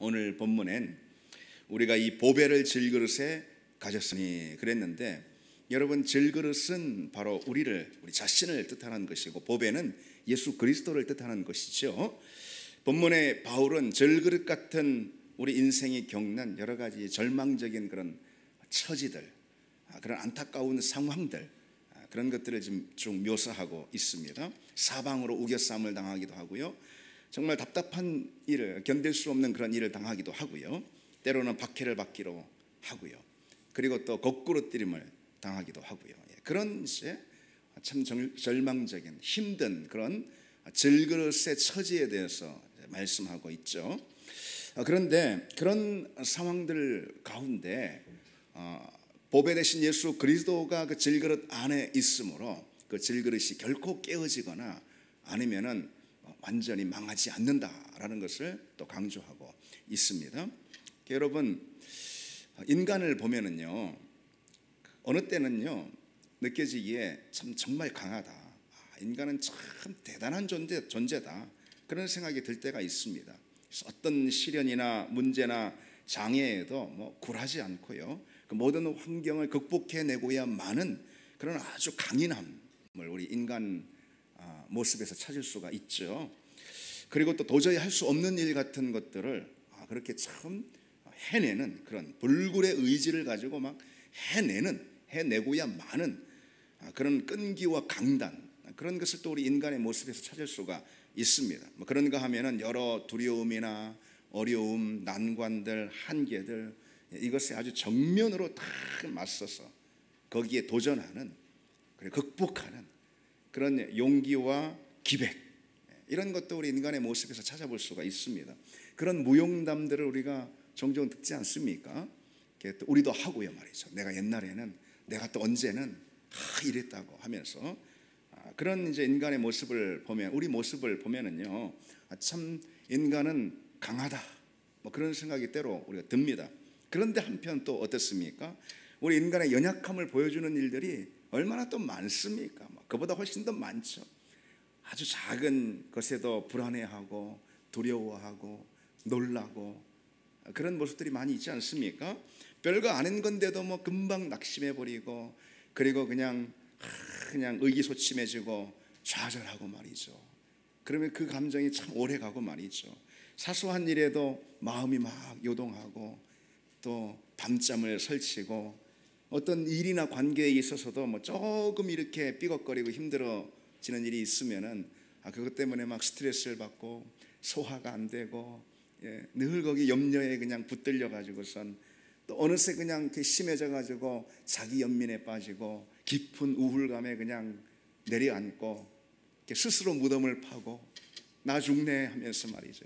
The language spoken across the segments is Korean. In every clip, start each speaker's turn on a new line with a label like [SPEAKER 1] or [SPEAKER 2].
[SPEAKER 1] 오늘 본문엔 우리가 이 보배를 질그릇에 가졌으니 그랬는데, 여러분, 질그릇은 바로 우리 자신을 뜻하는 것이고, 보배는 예수 그리스도를 뜻하는 것이죠. 본문에 바울은 질그릇 같은 우리 인생이 겪는 여러 가지 절망적인 그런 처지들, 그런 안타까운 상황들, 그런 것들을 지금 쭉 묘사하고 있습니다. 사방으로 우겨싸움을 당하기도 하고요, 정말 답답한 일을, 견딜 수 없는 그런 일을 당하기도 하고요, 때로는 박해를 받기로 하고요, 그리고 또 거꾸로 뜨림을 당하기도 하고요. 그런 이제 참 절망적인 힘든 그런 질그릇의 처지에 대해서 말씀하고 있죠. 그런데 그런 상황들 가운데 보배 대신 예수 그리스도가 그 질그릇 안에 있으므로 그 질그릇이 결코 깨어지거나 아니면은 완전히 망하지 않는다라는 것을 또 강조하고 있습니다. 여러분, 인간을 보면은요, 어느 때는요 느껴지기에 참 정말 강하다, 인간은 참 대단한 존재다, 그런 생각이 들 때가 있습니다. 어떤 시련이나 문제나 장애에도 굴하지 않고요, 그 모든 환경을 극복해내고야만은 그런 아주 강인함을 우리 인간 모습에서 찾을 수가 있죠. 그리고 또 도저히 할 수 없는 일 같은 것들을 그렇게 참 해내는 그런 불굴의 의지를 가지고 막 해내고야만은 그런 끈기와 강단, 그런 것을 또 우리 인간의 모습에서 찾을 수가 있습니다. 그런가 하면은 여러 두려움이나 어려움, 난관들, 한계들, 이것에 아주 정면으로 다 맞서서 거기에 도전하는, 그리고 극복하는 그런 용기와 기백, 이런 것도 우리 인간의 모습에서 찾아볼 수가 있습니다. 그런 무용담들을 우리가 종종 듣지 않습니까? 우리도 하고요 말이죠. 내가 옛날에는, 내가 또 언제는 이랬다고 하면서 그런 이제 인간의 모습을 보면, 우리 모습을 보면은요, 참 인간은 강하다, 그런 생각이 때로 우리가 듭니다. 그런데 한편 또 어떻습니까? 우리 인간의 연약함을 보여주는 일들이 얼마나 또 많습니까? 그보다 훨씬 더 많죠. 아주 작은 것에도 불안해하고 두려워하고 놀라고, 그런 모습들이 많이 있지 않습니까? 별거 아닌 건데도 금방 낙심해버리고, 그리고 그냥 의기소침해지고 좌절하고 말이죠. 그러면 그 감정이 참 오래가고 말이죠. 사소한 일에도 마음이 막 요동하고, 또 밤잠을 설치고, 어떤 일이나 관계에 있어서도 조금 이렇게 삐걱거리고 힘들어지는 일이 있으면은 그것 때문에 막 스트레스를 받고 소화가 안 되고, 늘 거기 염려에 그냥 붙들려 가지고선 또 어느새 그냥 이렇게 심해져 가지고 자기 연민에 빠지고 깊은 우울감에 그냥 내려앉고, 이렇게 스스로 무덤을 파고 나 죽네 하면서 말이죠.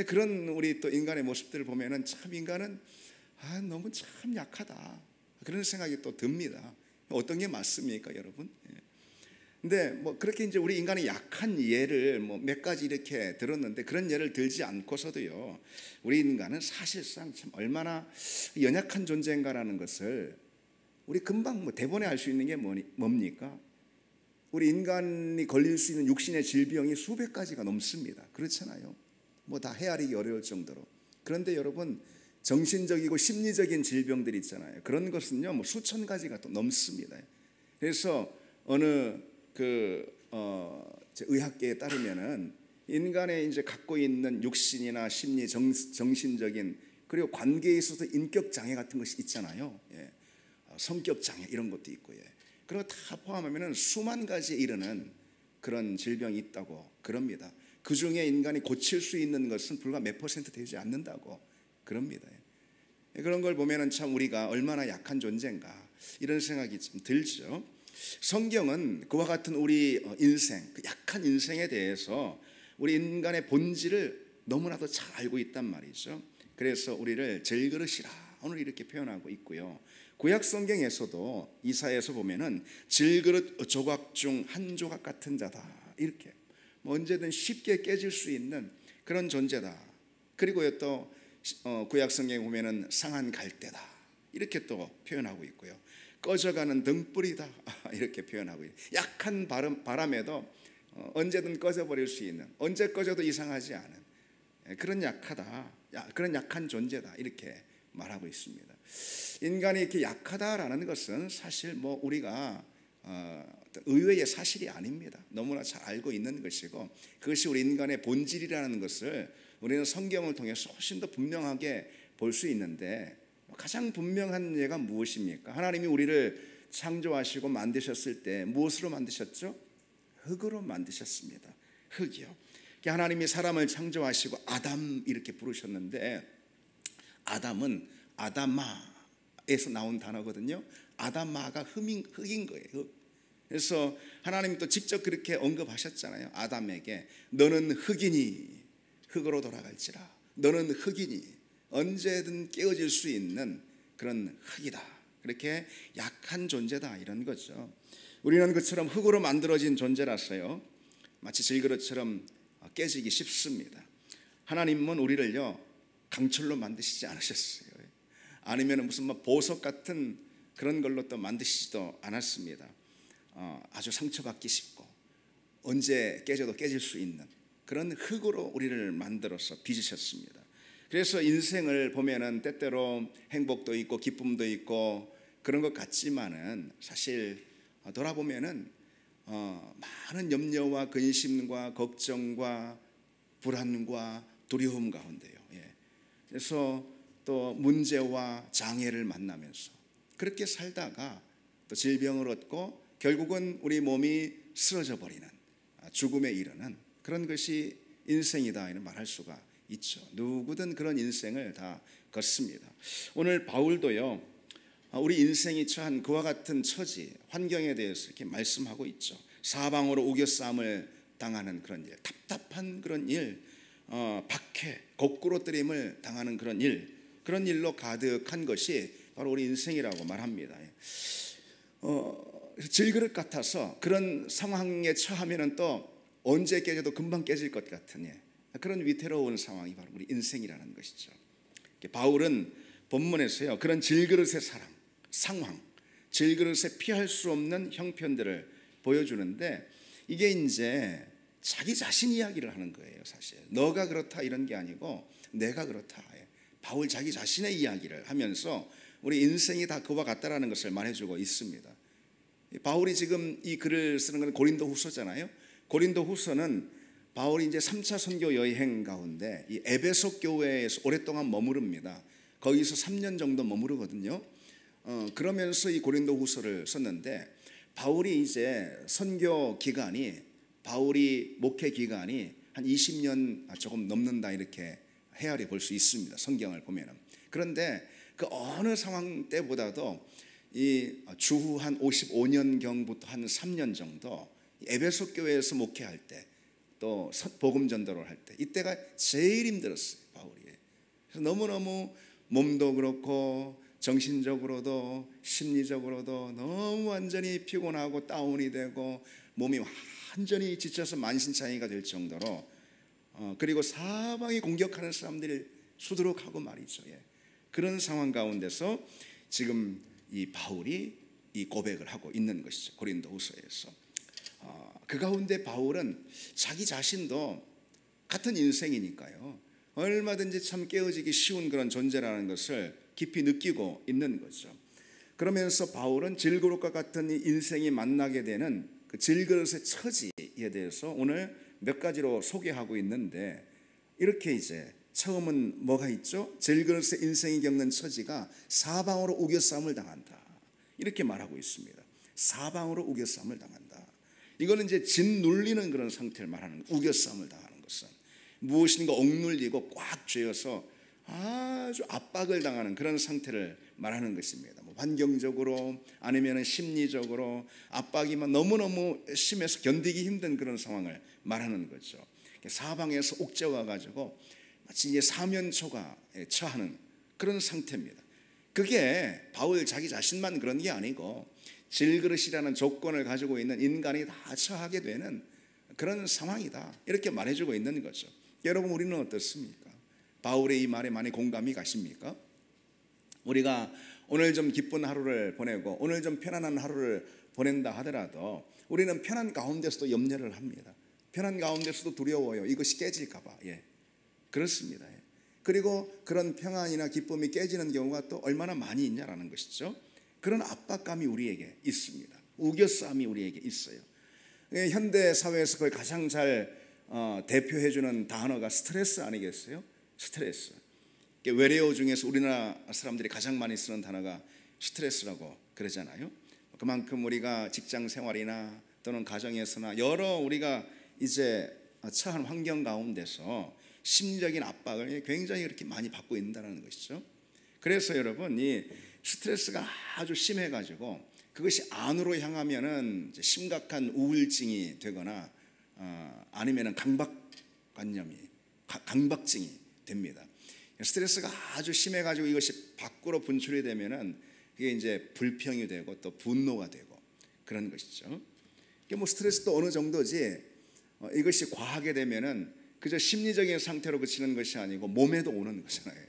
[SPEAKER 1] 그런 우리 또 인간의 모습들을 보면은 참 인간은 너무 참 약하다, 그런 생각이 또 듭니다. 어떤 게 맞습니까, 여러분? 근데 그렇게 이제 우리 인간의 약한 예를 몇 가지 이렇게 들었는데, 그런 예를 들지 않고서도요, 우리 인간은 사실상 참 얼마나 연약한 존재인가라는 것을 우리 금방 대본에 알 수 있는 게 뭡니까? 우리 인간이 걸릴 수 있는 육신의 질병이 수백 가지가 넘습니다. 그렇잖아요. 다 헤아리기 어려울 정도로. 그런데 여러분, 정신적이고 심리적인 질병들이 있잖아요. 그런 것은요 수천 가지가 또 넘습니다. 그래서 어느 의학계에 따르면은 인간의 이제 갖고 있는 육신이나 심리, 정신적인, 그리고 관계에 있어서 인격 장애 같은 것이 있잖아요. 성격 장애 이런 것도 있고요. 그리고 다 포함하면은 수만 가지에 이르는 그런 질병이 있다고 그럽니다. 그 중에 인간이 고칠 수 있는 것은 불과 몇 % 되지 않는다고 그럽니다. 그런 걸 보면은 참 우리가 얼마나 약한 존재인가, 이런 생각이 좀 들죠. 성경은 그와 같은 우리 인생, 그 약한 인생에 대해서 우리 인간의 본질을 너무나도 잘 알고 있단 말이죠. 그래서 우리를 질그릇이라 오늘 이렇게 표현하고 있고요. 구약 성경에서도 이사야에서 보면은 질그릇 조각 중 한 조각 같은 자다, 이렇게 언제든 쉽게 깨질 수 있는 그런 존재다. 그리고 또 구약 성경에 보면은 상한 갈대다, 이렇게 또 표현하고 있고요. 꺼져가는 등불이다, 이렇게 표현하고 있어요. 약한 바람에도 언제든 꺼져버릴 수 있는, 언제 꺼져도 이상하지 않은 그런 약하다, 그런 약한 존재다 이렇게 말하고 있습니다. 인간이 이렇게 약하다라는 것은 사실 뭐 우리가 의외의 사실이 아닙니다. 너무나 잘 알고 있는 것이고 그것이 우리 인간의 본질이라는 것을 우리는 성경을 통해서 훨씬 더 분명하게 볼 수 있는데 가장 분명한 예가 무엇입니까? 하나님이 우리를 창조하시고 만드셨을 때 무엇으로 만드셨죠? 흙으로 만드셨습니다. 흙이요. 하나님이 사람을 창조하시고 아담 이렇게 부르셨는데 아담은 아다마에서 나온 단어거든요. 아다마가 흙인 거예요. 흙. 그래서 하나님이 또 직접 그렇게 언급하셨잖아요. 아담에게 너는 흙이니 흙으로 돌아갈지라. 너는 흙이니 언제든 깨어질 수 있는 그런 흙이다. 그렇게 약한 존재다 이런 거죠. 우리는 그처럼 흙으로 만들어진 존재라서요. 마치 질그릇처럼 깨지기 쉽습니다. 하나님은 우리를요 강철로 만드시지 않으셨어요. 아니면 무슨 보석 같은 그런 걸로 또 만드시지도 않았습니다. 아주 상처받기 쉽고 언제 깨져도 깨질 수 있는 그런 흙으로 우리를 만들어서 빚으셨습니다. 그래서 인생을 보면은 때때로 행복도 있고 기쁨도 있고 그런 것 같지만은 사실 돌아보면은 많은 염려와 근심과 걱정과 불안과 두려움 가운데요. 그래서 또 문제와 장애를 만나면서 그렇게 살다가 또 질병을 얻고 결국은 우리 몸이 쓰러져 버리는 죽음에 이르는 그런 것이 인생이다 이런 말할 수가 있죠. 누구든 그런 인생을 다 걷습니다. 오늘 바울도요 우리 인생이 처한 그와 같은 처지 환경에 대해서 이렇게 말씀하고 있죠. 사방으로 우겨싸움을 당하는 그런 일, 답답한 그런 일, 박해, 거꾸로뜨림을 당하는 그런 일로 가득한 것이 바로 우리 인생이라고 말합니다. 질그릇 같아서 그런 상황에 처하면은 또 언제 깨져도 금방 깨질 것 같은 그런 위태로운 상황이 바로 우리 인생이라는 것이죠. 바울은 본문에서요 그런 질그릇의 상황, 질그릇에 피할 수 없는 형편들을 보여주는데 이게 이제 자기 자신 이야기를 하는 거예요. 사실 너가 그렇다 이런 게 아니고 내가 그렇다. 바울 자기 자신의 이야기를 하면서 우리 인생이 다 그와 같다라는 것을 말해주고 있습니다. 바울이 지금 이 글을 쓰는 건 고린도 후서잖아요. 고린도 후서는 바울이 이제 3차 선교 여행 가운데 이 에베소 교회에서 오랫동안 머무릅니다. 거기서 3년 정도 머무르거든요. 그러면서 이 고린도 후서를 썼는데 바울이 이제 선교 기간이 바울이 목회 기간이 한 20년 조금 넘는다 이렇게 헤아려 볼 수 있습니다. 성경을 보면은. 그런데 그 어느 상황 때보다도 이 주후 한 55년경부터 한 3년 정도 에베소 교회에서 목회할 때 또 복음 전도를 할 때 이때가 제일 힘들었어요. 바울이. 그래서 너무너무 몸도 그렇고 정신적으로도 심리적으로도 너무 완전히 피곤하고 다운이 되고 몸이 완전히 지쳐서 만신창이가 될 정도로 그리고 사방이 공격하는 사람들이 수두룩하고 말이죠. 그런 상황 가운데서 지금 이 바울이 이 고백을 하고 있는 것이죠. 고린도 후서에서. 그 가운데 바울은 자기 자신도 같은 인생이니까요. 얼마든지 참 깨어지기 쉬운 그런 존재라는 것을 깊이 느끼고 있는 거죠. 그러면서 바울은 질그릇과 같은 인생이 만나게 되는 그 질그릇의 처지에 대해서 오늘 몇 가지로 소개하고 있는데 이렇게 이제 처음은 뭐가 있죠? 질그릇의 인생이 겪는 처지가 사방으로 우겨싸움을 당한다. 이렇게 말하고 있습니다. 사방으로 우겨싸움을 당한다. 이거는 이제 짓눌리는 그런 상태를 말하는 거예요. 우겨싸움을 당하는 것은 무엇인가 억눌리고 꽉 쥐어서 아주 압박을 당하는 그런 상태를 말하는 것입니다. 뭐 환경적으로 아니면 심리적으로 압박이 너무너무 심해서 견디기 힘든 그런 상황을 말하는 거죠. 사방에서 옥죄와 가지고 마치 이제 사면초가에 처하는 그런 상태입니다. 그게 바울 자기 자신만 그런 게 아니고 질그릇이라는 조건을 가지고 있는 인간이 다 처하게 되는 그런 상황이다. 이렇게 말해주고 있는 거죠. 여러분 우리는 어떻습니까? 바울의 이 말에 많이 공감이 가십니까? 우리가 오늘 좀 기쁜 하루를 보내고 오늘 좀 편안한 하루를 보낸다 하더라도 우리는 편한 가운데서도 염려를 합니다. 편한 가운데서도 두려워요. 이것이 깨질까 봐. 그렇습니다. 그리고 그런 평안이나 기쁨이 깨지는 경우가 또 얼마나 많이 있냐라는 것이죠. 그런 압박감이 우리에게 있습니다. 우겨싸움이 우리에게 있어요. 현대 사회에서 그걸 가장 잘 대표해주는 단어가 스트레스 아니겠어요? 스트레스. 외래어 중에서 우리나라 사람들이 가장 많이 쓰는 단어가 스트레스라고 그러잖아요. 그만큼 우리가 직장 생활이나 또는 가정에서나 여러 우리가 이제 처한 환경 가운데서 심리적인 압박을 굉장히 그렇게 많이 받고 있다는 것이죠. 그래서 여러분, 이 스트레스가 아주 심해가지고 그것이 안으로 향하면은 심각한 우울증이 되거나 아니면은 강박증이 됩니다. 스트레스가 아주 심해가지고 이것이 밖으로 분출이 되면은 그게 이제 불평이 되고 또 분노가 되고 그런 것이죠. 이게 뭐 스트레스도 어느 정도지 이것이 과하게 되면은 그저 심리적인 상태로 그치는 것이 아니고 몸에도 오는 것이잖아요.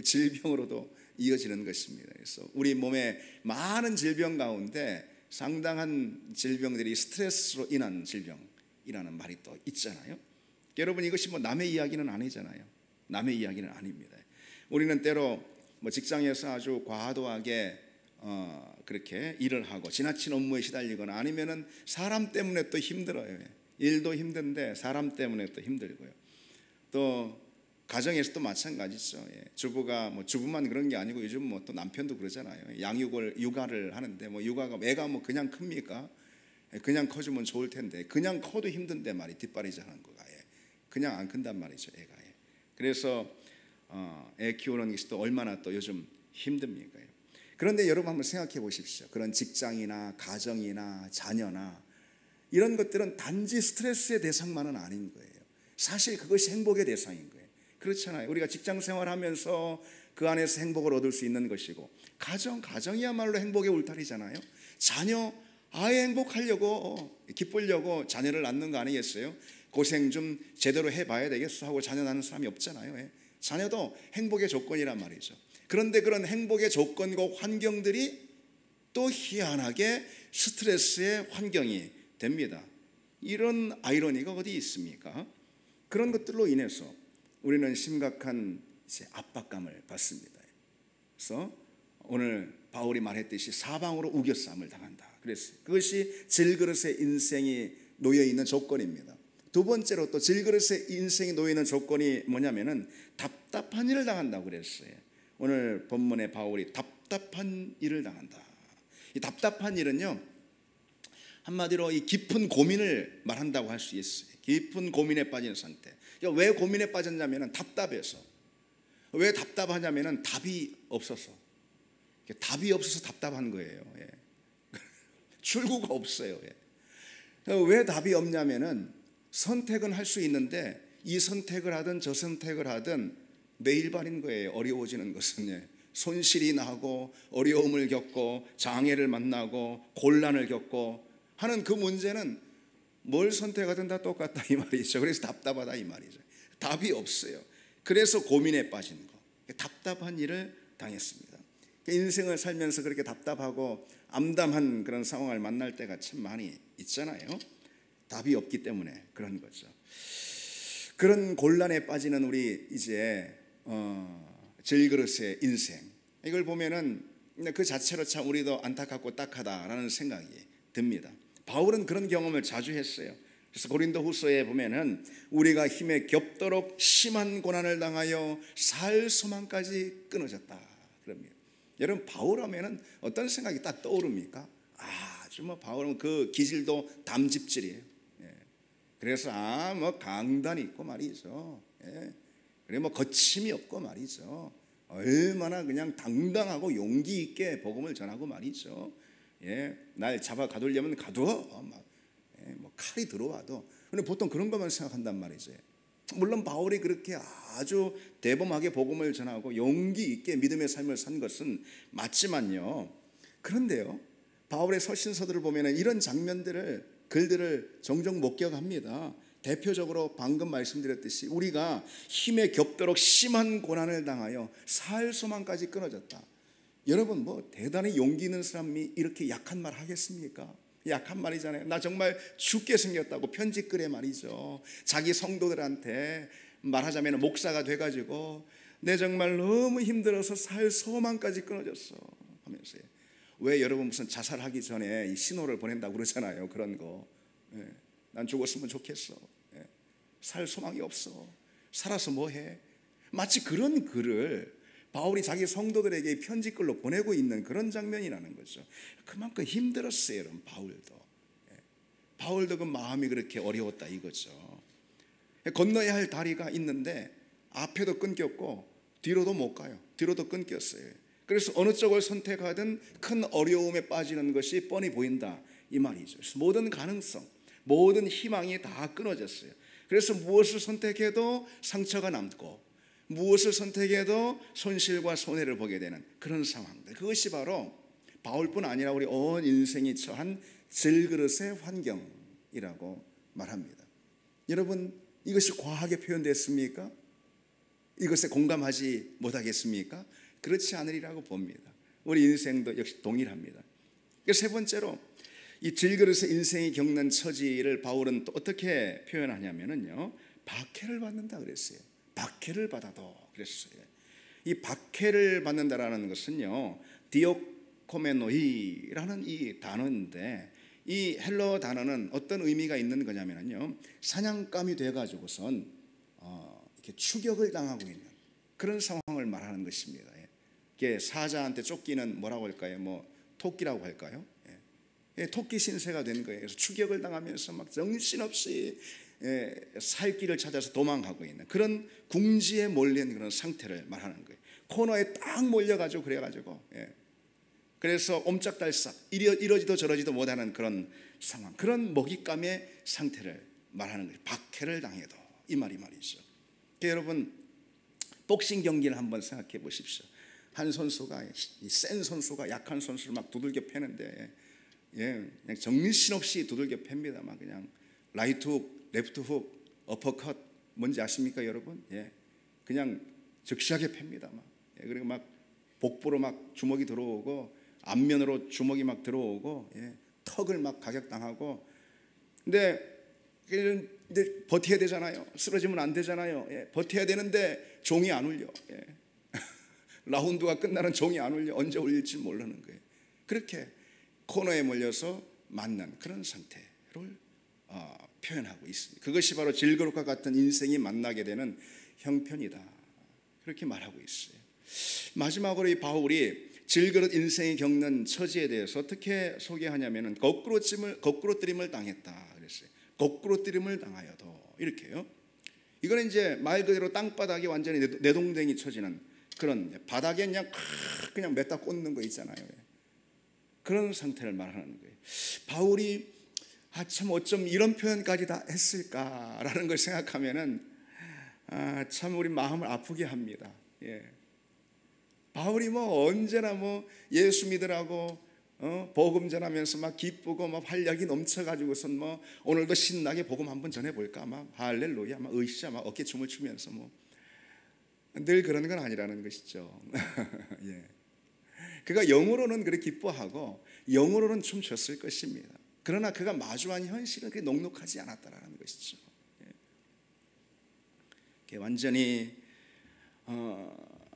[SPEAKER 1] 질병으로도 이어지는 것입니다. 그래서 우리 몸에 많은 질병 가운데 상당한 질병들이 스트레스로 인한 질병이라는 말이 또 있잖아요. 여러분, 이것이 뭐 남의 이야기는 아니잖아요. 남의 이야기는 아닙니다. 우리는 때로 뭐 직장에서 아주 과도하게 그렇게 일을 하고 지나친 업무에 시달리거나 아니면은 사람 때문에 또 힘들어요. 일도 힘든데 사람 때문에 또 힘들고요. 또 가정에서도 마찬가지죠. 주부가 뭐 주부만 그런 게 아니고 요즘 뭐 또 남편도 그러잖아요. 육아를 하는데 뭐 육아가 애가 뭐 그냥 큽니까? 그냥 커주면 좋을 텐데 그냥 커도 힘든데 말이 뒷발이 자는 거가 그냥 안 큰단 말이죠, 애가. 그래서 애 키우는 것이 또 얼마나 또 요즘 힘듭니까? 그런데 여러분 한번 생각해 보십시오. 그런 직장이나 가정이나 자녀나 이런 것들은 단지 스트레스의 대상만은 아닌 거예요. 사실 그것이 행복의 대상인 거예요. 그렇잖아요. 우리가 직장 생활하면서 그 안에서 행복을 얻을 수 있는 것이고 가정이야말로 행복의 울타리잖아요. 자녀 아예 행복하려고 기쁘려고 자녀를 낳는 거 아니겠어요? 고생 좀 제대로 해봐야 되겠어 하고 자녀 낳는 사람이 없잖아요. 자녀도 행복의 조건이란 말이죠. 그런데 그런 행복의 조건과 환경들이 또 희한하게 스트레스의 환경이 됩니다. 이런 아이러니가 어디 있습니까? 그런 것들로 인해서 우리는 심각한 압박감을 받습니다. 그래서 오늘 바울이 말했듯이 사방으로 우겨싸움을 당한다. 그랬어요. 그것이 질그릇의 인생이 놓여 있는 조건입니다. 두 번째로 또 질그릇의 인생이 놓여 있는 조건이 뭐냐면은 답답한 일을 당한다고 그랬어요. 오늘 본문에 바울이 답답한 일을 당한다. 이 답답한 일은요, 한마디로 이 깊은 고민을 말한다고 할 수 있어요. 깊은 고민에 빠진 상태. 왜 고민에 빠졌냐면은 답답해서. 왜 답답하냐면은 답이 없어서 답답한 거예요. 출구가 없어요. 왜 답이 없냐면은 선택은 할 수 있는데 이 선택을 하든 저 선택을 하든 매일발인 거예요. 어려워지는 것은 손실이 나고 어려움을 겪고 장애를 만나고 곤란을 겪고 하는 그 문제는 뭘 선택하든 다 똑같다 이 말이죠. 그래서 답답하다 이 말이죠. 답이 없어요. 그래서 고민에 빠진 거, 답답한 일을 당했습니다. 인생을 살면서 그렇게 답답하고 암담한 그런 상황을 만날 때가 참 많이 있잖아요. 답이 없기 때문에 그런 거죠. 그런 곤란에 빠지는 우리 이제 질그릇의 인생, 이걸 보면은 그 자체로 참 우리도 안타깝고 딱하다라는 생각이 듭니다. 바울은 그런 경험을 자주 했어요. 그래서 고린도후서에 보면은 우리가 힘에 겹도록 심한 고난을 당하여 살 소망까지 끊어졌다 그럽니다. 여러분, 바울 하면은 어떤 생각이 딱 떠오릅니까? 아주 뭐 바울은 그 기질도 담집질이에요. 그래서 뭐 강단이 있고 말이죠. 그리고 뭐 거침이 없고 말이죠. 얼마나 그냥 당당하고 용기 있게 복음을 전하고 말이죠. 날 잡아 가두려면 가두어. 뭐 칼이 들어와도. 근데 보통 그런 것만 생각한단 말이죠. 물론 바울이 그렇게 아주 대범하게 복음을 전하고 용기 있게 믿음의 삶을 산 것은 맞지만요. 그런데요, 바울의 서신서들을 보면 이런 장면들을 글들을 종종 목격합니다. 대표적으로 방금 말씀드렸듯이 우리가 힘에 겹도록 심한 고난을 당하여 살 소망까지 끊어졌다. 여러분, 뭐 대단히 용기 있는 사람이 이렇게 약한 말 하겠습니까? 약한 말이잖아요. 나 정말 죽게 생겼다고 편지 글에 말이죠, 자기 성도들한테 말하자면 목사가 돼가지고 내 정말 너무 힘들어서 살 소망까지 끊어졌어 하면서요. 왜 여러분 무슨 자살하기 전에 이 신호를 보낸다고 그러잖아요. 그런 거. 난 죽었으면 좋겠어. 살 소망이 없어. 살아서 뭐해? 마치 그런 글을 바울이 자기 성도들에게 편지글로 보내고 있는 그런 장면이라는 거죠. 그만큼 힘들었어요, 여러분. 바울도 그 마음이 그렇게 어려웠다 이거죠. 건너야 할 다리가 있는데 앞에도 끊겼고 뒤로도 못 가요. 뒤로도 끊겼어요. 그래서 어느 쪽을 선택하든 큰 어려움에 빠지는 것이 뻔히 보인다 이 말이죠. 모든 가능성, 모든 희망이 다 끊어졌어요. 그래서 무엇을 선택해도 상처가 남고 무엇을 선택해도 손실과 손해를 보게 되는 그런 상황들. 그것이 바로 바울뿐 아니라 우리 온 인생이 처한 질그릇의 환경이라고 말합니다. 여러분, 이것이 과하게 표현됐습니까? 이것에 공감하지 못하겠습니까? 그렇지 않으리라고 봅니다. 우리 인생도 역시 동일합니다. 세 번째로 이 질그릇의 인생이 겪는 처지를 바울은 또 어떻게 표현하냐면요, 박해를 받는다 그랬어요. 박해를 받아도 그랬어요. 이 박해를 받는다라는 것은요, 디오코메노이라는 이 단어인데 이 헬러 단어는 어떤 의미가 있는 거냐면요, 사냥감이 돼가지고선 이렇게 추격을 당하고 있는 그런 상황을 말하는 것입니다. 이게 사자한테 쫓기는 뭐라고 할까요? 뭐 토끼라고 할까요? 토끼 신세가 된 거예요. 그래서 추격을 당하면서 막 정신없이 살 길을 찾아서 도망가고 있는 그런 궁지에 몰린 그런 상태를 말하는 거예요. 코너에 딱 몰려가지고 그래가지고 그래서 옴짝달싹 이러지도 저러지도 못하는 그런 상황, 그런 먹잇감의 상태를 말하는 거예요. 박해를 당해도 이 말이죠. 여러분, 복싱 경기를 한번 생각해 보십시오. 한 선수가 센 선수가 약한 선수를 막 두들겨 패는데 그냥 정신없이 두들겨 팹니다. 막 그냥 라이트 훅, 레프트 훅, 어퍼컷 뭔지 아십니까, 여러분? 그냥 즉시하게 팹니다. 그리고 막 복부로 막 주먹이 들어오고 앞면으로 주먹이 막 들어오고 턱을 막 가격당하고. 근데 버텨야 되잖아요. 쓰러지면 안 되잖아요. 버텨야 되는데 종이 안 울려. 라운드가 끝나는 종이 안 울려. 언제 울릴지 모르는 거예요. 그렇게 코너에 몰려서 만난 그런 상태를 표현하고 있습니다. 그것이 바로 질그릇과 같은 인생이 만나게 되는 형편이다, 그렇게 말하고 있어요. 마지막으로 이 바울이 질그릇 인생이 겪는 처지에 대해서 어떻게 소개하냐면은 거꾸로뜨림을 당했다 그랬어요. 거꾸로뜨림을 당하여도 이렇게요. 이거는 이제 말 그대로 땅바닥이 완전히 내동댕이 쳐지는 그런, 바닥에 그냥 맸다 꽂는 거 있잖아요. 그런 상태를 말하는 거예요. 바울이 참 어쩜 이런 표현까지 다 했을까라는 걸 생각하면은 참 우리 마음을 아프게 합니다. 바울이 뭐 언제나 뭐 예수 믿으라고 복음 전하면서 막 기쁘고 막 활력이 넘쳐가지고선 뭐 오늘도 신나게 복음 한번 전해볼까, 막 할렐루야, 막 으쌰, 막 어깨 춤을 추면서 뭐 늘 그런 건 아니라는 것이죠. 그가 영으로는 그렇게 기뻐하고 영으로는 춤췄을 것입니다. 그러나 그가 마주한 현실은 그렇게 녹록하지 않았다라는 것이죠. 완전히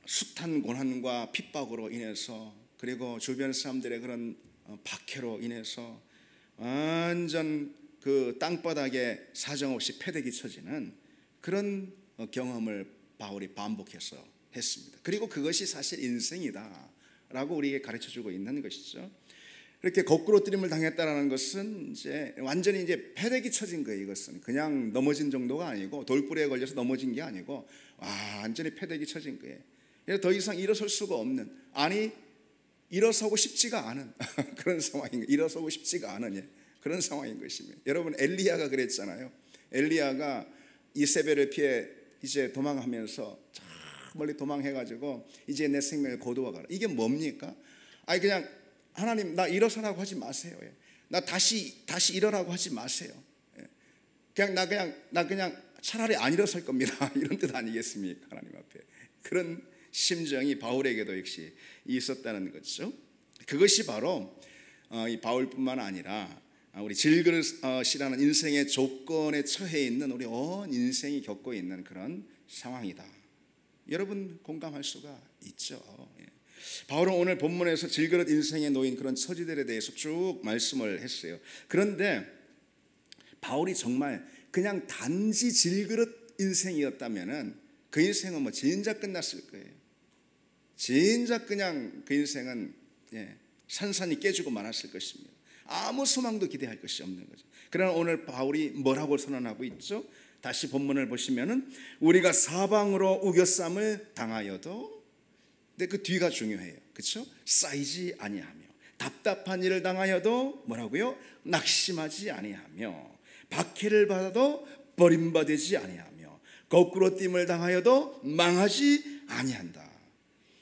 [SPEAKER 1] 숱한 고난과 핍박으로 인해서, 그리고 주변 사람들의 그런 박해로 인해서 완전 그 땅바닥에 사정없이 패대기 쳐지는 그런 경험을 바울이 반복해서 했습니다. 그리고 그것이 사실 인생이다라고 우리에게 가르쳐주고 있는 것이죠. 이렇게 거꾸로뜨림을 당했다라는 것은 이제 완전히 이제 패대기 쳐진 거예요. 이것은 그냥 넘어진 정도가 아니고, 돌부리에 걸려서 넘어진 게 아니고 완전히 패대기 쳐진 거예요. 그래서 더 이상 일어설 수가 없는, 아니 일어서고 싶지가 않은 그런 상황인 거예요. 일어서고 싶지가 않은 그런 상황인 것입니다. 여러분, 엘리야가 그랬잖아요. 엘리야가 이세벨을 피해 이제 도망하면서 저 멀리 도망해가지고 이제 내 생명을 거두어가라. 이게 뭡니까? 아니 그냥 하나님, 나 일어서라고 하지 마세요. 나 다시 일어라고 하지 마세요. 나 그냥 차라리 안 일어설 겁니다. 이런 뜻 아니겠습니까? 하나님 앞에. 그런 심정이 바울에게도 역시 있었다는 거죠. 그것이 바로 이 바울뿐만 아니라 우리 질그릇이라는 인생의 조건에 처해 있는 우리 온 인생이 겪고 있는 그런 상황이다. 여러분 공감할 수가 있죠. 바울은 오늘 본문에서 질그릇 인생에 놓인 그런 처지들에 대해서 쭉 말씀을 했어요. 그런데 바울이 정말 그냥 단지 질그릇 인생이었다면은 그 인생은 뭐 진작 끝났을 거예요. 진작 그냥 그 인생은 산산이 깨지고 말았을 것입니다. 아무 소망도 기대할 것이 없는 거죠. 그러나 오늘 바울이 뭐라고 선언하고 있죠? 다시 본문을 보시면은 우리가 사방으로 우겨쌈을 당하여도, 근데 그 뒤가 중요해요. 그렇죠? 쌓이지 아니하며, 답답한 일을 당하여도 뭐라고요? 낙심하지 아니하며, 박해를 받아도 버림받지 아니하며, 거꾸로 띠을 당하여도 망하지 아니한다.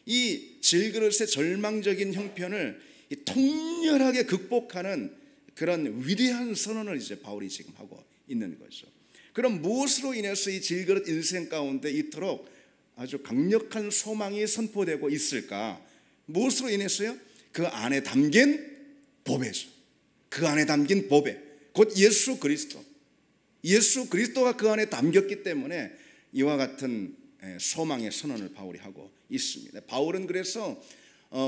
[SPEAKER 1] 이 질그릇의 절망적인 형편을 통렬하게 극복하는 그런 위대한 선언을 이제 바울이 지금 하고 있는 거죠. 그럼 무엇으로 인해서 이 질그릇 인생 가운데 이토록 아주 강력한 소망이 선포되고 있을까? 무엇으로 인해서요? 그 안에 담긴 보배죠. 그 안에 담긴 보배, 곧 예수 그리스도. 예수 그리스도가 그 안에 담겼기 때문에 이와 같은 소망의 선언을 바울이 하고 있습니다. 바울은 그래서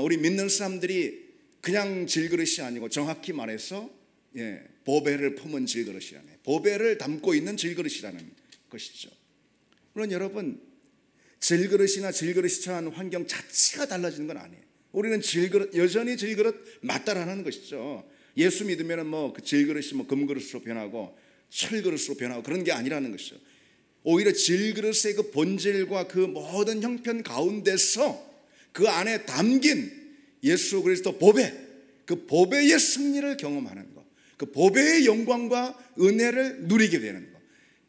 [SPEAKER 1] 우리 믿는 사람들이 그냥 질그릇이 아니고 정확히 말해서 보배를 품은 질그릇이라네, 보배를 담고 있는 질그릇이라는 것이죠. 물론 여러분, 질그릇이나 질그릇이 처한 환경 자체가 달라지는 건 아니에요. 우리는 질그릇, 여전히 질그릇 맞다라는 것이죠. 예수 믿으면 뭐 그 질그릇이 뭐 금그릇으로 변하고 철그릇으로 변하고 그런 게 아니라는 것이죠. 오히려 질그릇의 그 본질과 그 모든 형편 가운데서 그 안에 담긴 예수 그리스도 보배, 그 보배의 승리를 경험하는 것, 그 보배의 영광과 은혜를 누리게 되는 것.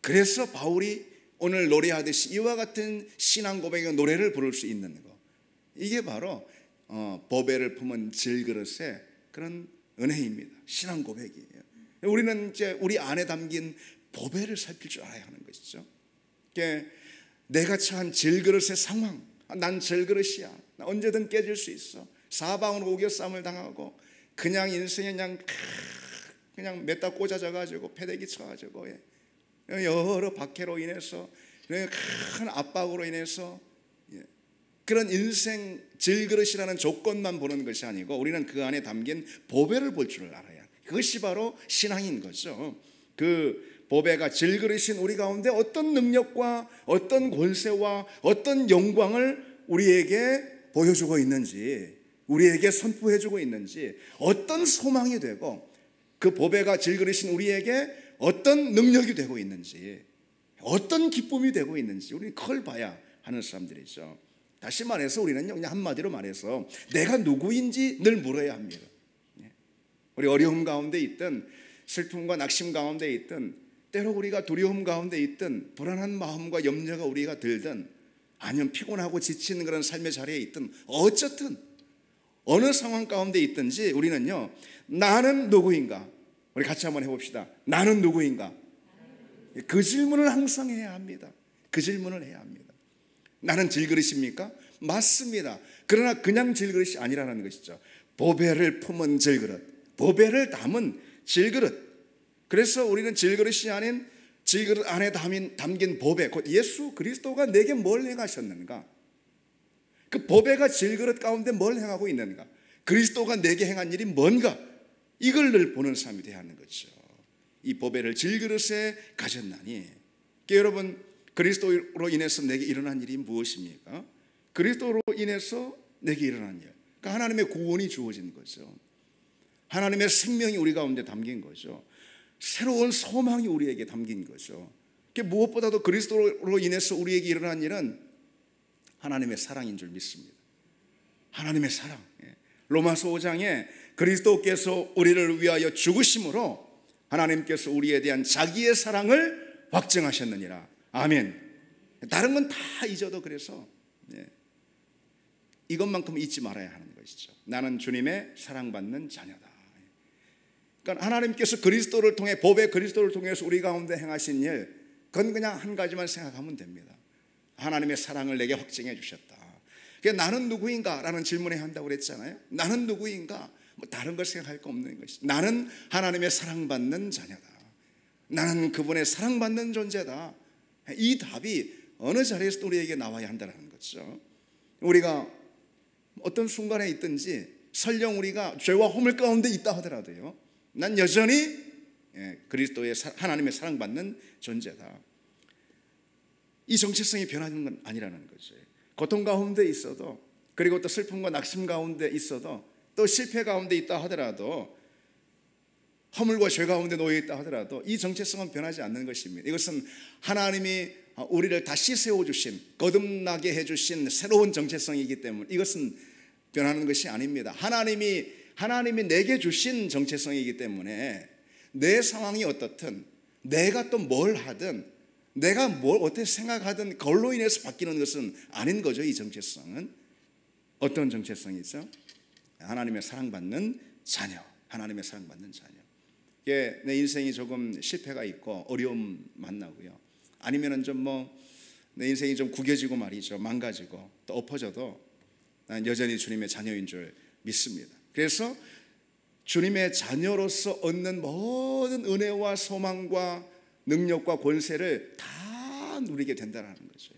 [SPEAKER 1] 그래서 바울이 오늘 노래하듯이 이와 같은 신앙 고백의 노래를 부를 수 있는 것, 이게 바로 보배를 품은 질그릇의 그런 은혜입니다. 신앙 고백이에요. 우리는 이제 우리 안에 담긴 보배를 살필 줄 알아야 하는 것이죠. 내가 처한 질그릇의 상황, 난 질그릇이야, 나 언제든 깨질 수 있어, 사방으로 우겨쌈을 당하고 그냥 인생에 그냥 몇 달 꽂아져가지고 패대기 쳐가지고 여러 박해로 인해서, 큰 압박으로 인해서 그런 인생 질그릇이라는 조건만 보는 것이 아니고 우리는 그 안에 담긴 보배를 볼 줄 알아야, 그것이 바로 신앙인 거죠. 그 보배가 질그릇인 우리 가운데 어떤 능력과 어떤 권세와 어떤 영광을 우리에게 보여주고 있는지, 우리에게 선포해주고 있는지, 어떤 소망이 되고 그 보배가 질그릇인 우리에게 어떤 능력이 되고 있는지, 어떤 기쁨이 되고 있는지 우리는 그걸 봐야 하는 사람들이죠. 다시 말해서 우리는 그냥 한마디로 말해서 내가 누구인지 늘 물어야 합니다. 우리 어려움 가운데 있든 슬픔과 낙심 가운데 있든 때로 우리가 두려움 가운데 있든 불안한 마음과 염려가 우리가 들든 아니면 피곤하고 지치는 그런 삶의 자리에 있든 어쨌든 어느 상황 가운데 있든지 우리는요, 나는 누구인가? 우리 같이 한번 해봅시다. 나는 누구인가? 그 질문을 항상 해야 합니다. 그 질문을 해야 합니다. 나는 질그릇입니까? 맞습니다. 그러나 그냥 질그릇이 아니라는 것이죠. 보배를 품은 질그릇, 보배를 담은 질그릇. 그래서 우리는 질그릇이 아닌 질그릇 안에 담긴 보배, 곧 예수 그리스도가 내게 뭘 행하셨는가? 그 보배가 질그릇 가운데 뭘 행하고 있는가? 그리스도가 내게 행한 일이 뭔가? 이걸 늘 보는 사람이 되어야 하는 거죠. 이 보배를 질그릇에 가졌나니, 여러분, 그리스도로 인해서 내게 일어난 일이 무엇입니까? 그리스도로 인해서 내게 일어난 일, 그러니까 하나님의 구원이 주어진 거죠. 하나님의 생명이 우리 가운데 담긴 거죠. 새로운 소망이 우리에게 담긴 거죠. 무엇보다도 그리스도로 인해서 우리에게 일어난 일은 하나님의 사랑인 줄 믿습니다. 하나님의 사랑. 로마서 5장에 그리스도께서 우리를 위하여 죽으심으로 하나님께서 우리에 대한 자기의 사랑을 확증하셨느니라. 아멘. 다른 건 다 잊어도 그래서 이것만큼 잊지 말아야 하는 것이죠. 나는 주님의 사랑받는 자녀다. 그러니까 하나님께서 그리스도를 통해, 보배 그리스도를 통해서 우리 가운데 행하신 일, 그건 그냥 한 가지만 생각하면 됩니다. 하나님의 사랑을 내게 확증해 주셨다. 나는 누구인가? 라는 질문을 한다고 그랬잖아요. 나는 누구인가? 뭐 다른 걸 생각할 거 없는 것이, 나는 하나님의 사랑받는 자녀다. 나는 그분의 사랑받는 존재다. 이 답이 어느 자리에서도 우리에게 나와야 한다는 거죠. 우리가 어떤 순간에 있든지 설령 우리가 죄와 허물 가운데 있다 하더라도요, 난 여전히 그리스도의 하나님의 사랑받는 존재다. 이 정체성이 변하는 건 아니라는 거죠. 고통 가운데 있어도, 그리고 또 슬픔과 낙심 가운데 있어도, 또 실패 가운데 있다 하더라도, 허물과 죄 가운데 놓여 있다 하더라도 이 정체성은 변하지 않는 것입니다. 이것은 하나님이 우리를 다시 세워주신, 거듭나게 해주신 새로운 정체성이기 때문에 이것은 변하는 것이 아닙니다. 하나님이 내게 주신 정체성이기 때문에 내 상황이 어떻든, 내가 또 뭘 하든, 내가 뭘 어떻게 생각하든 그걸로 인해서 바뀌는 것은 아닌 거죠. 이 정체성은 어떤 정체성이죠? 하나님의 사랑받는 자녀, 하나님의 사랑받는 자녀. 내 인생이 조금 실패가 있고 어려움 만나고요, 아니면은 좀 내 인생이 좀 구겨지고 말이죠, 망가지고 또 엎어져도 난 여전히 주님의 자녀인 줄 믿습니다. 그래서 주님의 자녀로서 얻는 모든 은혜와 소망과 능력과 권세를 다 누리게 된다는 거죠.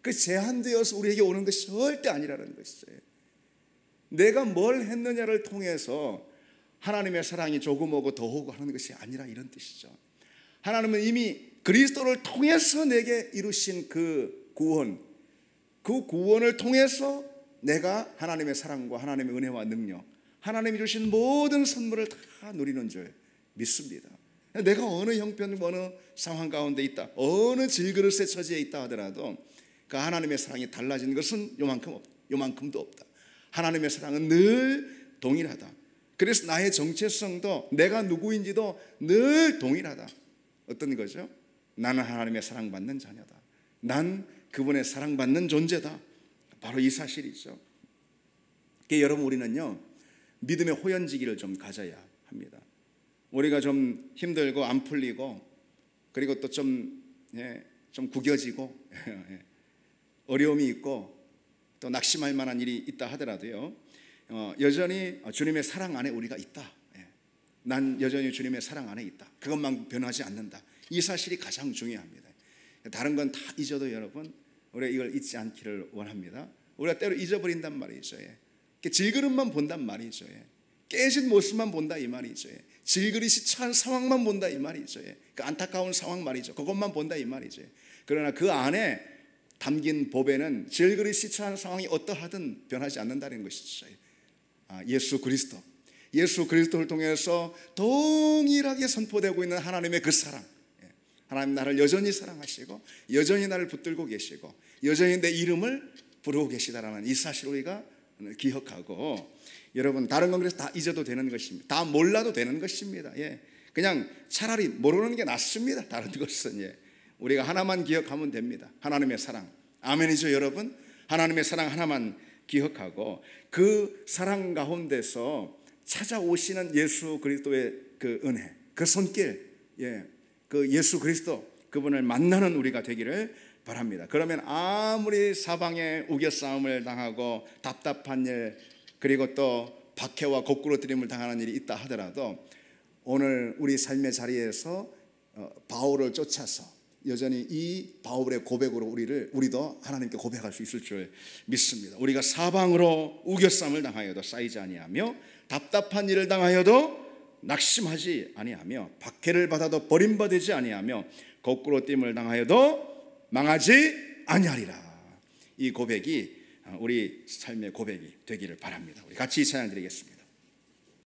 [SPEAKER 1] 그 제한되어서 우리에게 오는 것이 절대 아니라는 것이죠. 내가 뭘 했느냐를 통해서 하나님의 사랑이 조금 오고 더 오고 하는 것이 아니라 이런 뜻이죠. 하나님은 이미 그리스도를 통해서 내게 이루신 그 구원을 통해서 내가 하나님의 사랑과 하나님의 은혜와 능력, 하나님이 주신 모든 선물을 다 누리는 줄 믿습니다. 내가 어느 형편, 어느 상황 가운데 있다, 어느 질그릇의 처지에 있다 하더라도 그 하나님의 사랑이 달라진 것은 요만큼도 없다. 하나님의 사랑은 늘 동일하다. 그래서 나의 정체성도, 내가 누구인지도 늘 동일하다. 어떤 거죠? 나는 하나님의 사랑받는 자녀다. 난 그분의 사랑받는 존재다. 바로 이 사실이죠. 여러분, 우리는요, 믿음의 호연지기를 좀 가져야 합니다. 우리가 좀 힘들고 안 풀리고, 그리고 또 좀 구겨지고 어려움이 있고 또 낙심할 만한 일이 있다 하더라도요, 여전히 주님의 사랑 안에 우리가 있다. 난 여전히 주님의 사랑 안에 있다. 그것만 변하지 않는다. 이 사실이 가장 중요합니다. 다른 건 다 잊어도 여러분, 우리가 이걸 잊지 않기를 원합니다. 우리가 때로 잊어버린단 말이죠. 질그릇만 본단 말이죠. 깨진 모습만 본다 이 말이죠. 질그릇이 찬 상황만 본다 이 말이죠. 그 안타까운 상황 말이죠. 그것만 본다 이 말이죠. 그러나 그 안에 담긴 보배는 질그릇이 찬 상황이 어떠하든 변하지 않는다는 것이죠. 예수 그리스도를 통해서 동일하게 선포되고 있는 하나님의 그 사랑, 하나님 나를 여전히 사랑하시고 여전히 나를 붙들고 계시고 여전히 내 이름을 부르고 계시다라는 이 사실을 우리가 기억하고, 여러분, 다른 건 그래서 다 잊어도 되는 것입니다. 다 몰라도 되는 것입니다. 그냥 차라리 모르는 게 낫습니다. 다른 것은 우리가 하나만 기억하면 됩니다. 하나님의 사랑. 아멘이죠, 여러분? 하나님의 사랑 하나만 기억하고 그 사랑 가운데서 찾아오시는 예수 그리스도의 그 은혜, 그 손길, 그 예수 그리스도, 그분을 만나는 우리가 되기를 바랍니다. 그러면 아무리 사방에 우겨싸움을 당하고 답답한 일, 그리고 또 박해와 거꾸로뜨림을 당하는 일이 있다 하더라도 오늘 우리 삶의 자리에서 바울을 쫓아서 여전히 이 바울의 고백으로 우리도 하나님께 고백할 수 있을 줄 믿습니다. 우리가 사방으로 우겨싸움을 당하여도 쌓이지 아니하며 답답한 일을 당하여도 낙심하지 아니하며 박해를 받아도 버림받지 아니하며 거꾸로됨을 당하여도 망하지 아니하리라. 이 고백이 우리 삶의 고백이 되기를 바랍니다. 우리 같이 찬양 드리겠습니다.